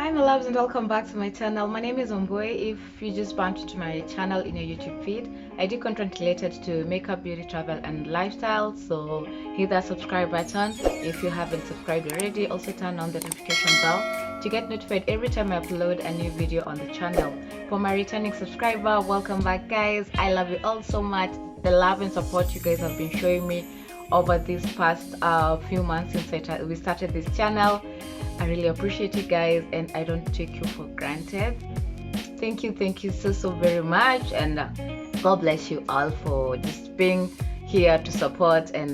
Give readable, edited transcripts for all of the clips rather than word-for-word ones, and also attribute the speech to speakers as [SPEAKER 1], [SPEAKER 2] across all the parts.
[SPEAKER 1] Hi my loves and welcome back to my channel. My name is Wambui. If you just bumped into my channel in your YouTube feed, I do content related to makeup, beauty, travel and lifestyle, so hit that subscribe button. If you haven't subscribed already, also turn on the notification bell to get notified every time I upload a new video on the channel. For my returning subscriber, welcome back guys. I love you all so much. The love and support you guys have been showing me over these past few months since we started this channel. I really appreciate you guys and I don't take you for granted. Thank you so very much, and God bless you all for just being here to support and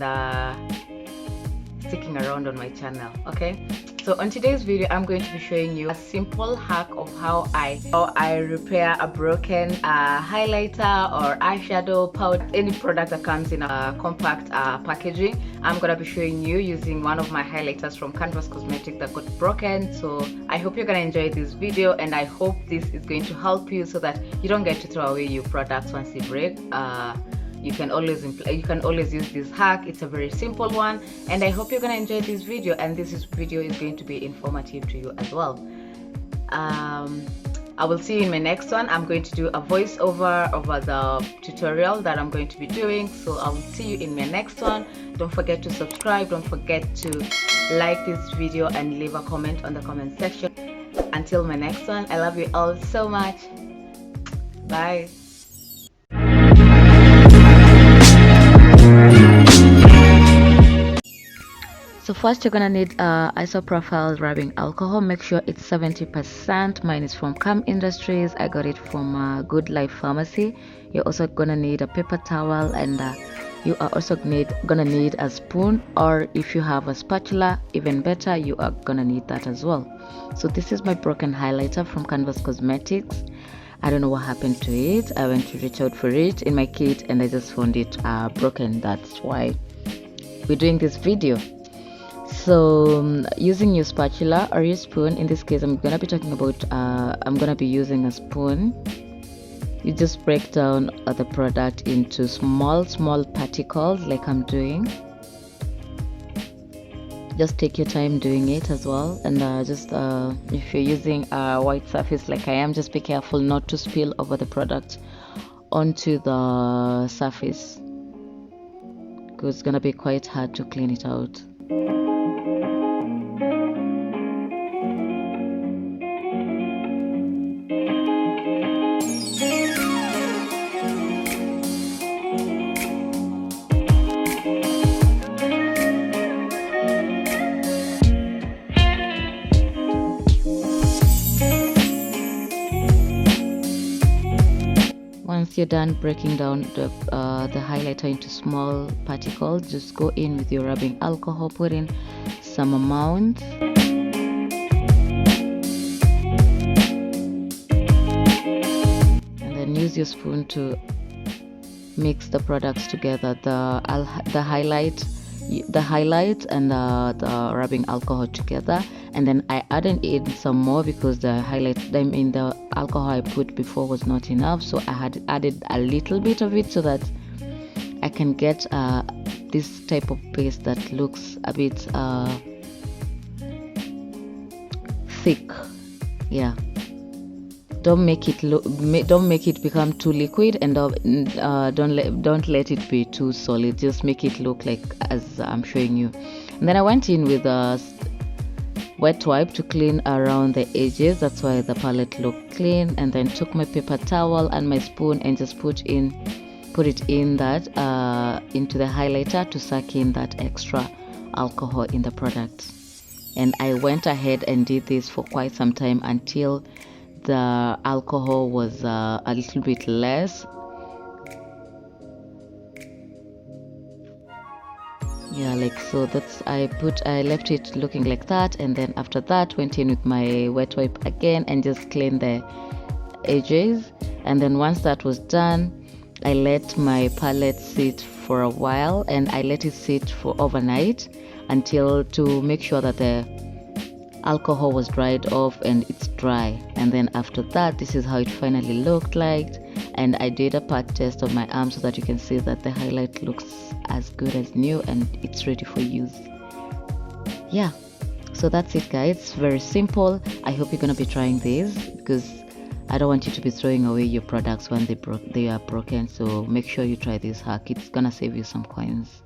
[SPEAKER 1] sticking around on my channel. Okay, so on today's video I'm going to be showing you a simple hack of how I repair a broken highlighter or eyeshadow powder, any product that comes in a compact packaging. I'm gonna be showing you using one of my highlighters from Canvas Cosmetics that got broken. So I hope you're gonna enjoy this video, and I hope this is going to help you so that you don't get to throw away your products once they break. You can always use this hack. It's a very simple one, and I hope you're gonna enjoy this video, and this video is going to be informative to you as well. I will see you in my next one. I'm going to do a voiceover over the tutorial that I'm going to be doing, so I will see you in my next one. Don't forget to subscribe, don't forget to like this video and leave a comment on the comment section. Until my next one, I love you all so much. Bye. So first you're gonna need isopropyl rubbing alcohol. Make sure it's 70%. Mine is from Calm Industries. I got it from Good Life Pharmacy. You're also gonna need a paper towel, and you are also gonna need a spoon, or if you have a spatula, even better, you are gonna need that as well. So this is my broken highlighter from Canvas Cosmetics. I don't know what happened to it. I went to reach out for it in my kit and I just found it broken. That's why we're doing this video. So using your spatula or your spoon, in this case I'm gonna be talking about I'm gonna be using a spoon. You just break down the product into small particles like I'm doing. Just take your time doing it as well, and if you're using a white surface like I am, just be careful not to spill over the product onto the surface, because it's gonna be quite hard to clean it out. Once you're done breaking down the highlighter into small particles, just go in with your rubbing alcohol, put in some amount, and then use your spoon to mix the products together, the highlight and the rubbing alcohol together. And then I added in some more because the alcohol I put before was not enough, so I had added a little bit of it so that I can get this type of paste that looks a bit thick. Yeah, don't make it become too liquid, and don't let it be too solid. Just make it look like as I'm showing you. And then I went in with a wet wipe to clean around the edges. That's why the palette looked clean. And then took my paper towel and my spoon and just put it in that into the highlighter to suck in that extra alcohol in the product. And I went ahead and did this for quite some time until the alcohol was a little bit less. Yeah, like so. I left it looking like that, and then after that went in with my wet wipe again and just cleaned the edges. And then once that was done, I let my palette sit for a while, and I let it sit for overnight to make sure that the alcohol was dried off and it's dry. And then after that, this is how it finally looked like. And I did a pat test of my arm so that you can see that the highlight looks as good as new and it's ready for use. Yeah, So that's it, guys. It's very simple. I hope you're gonna be trying this, because I don't want you to be throwing away your products when they are broken. So make sure you try this hack. It's gonna save you some coins.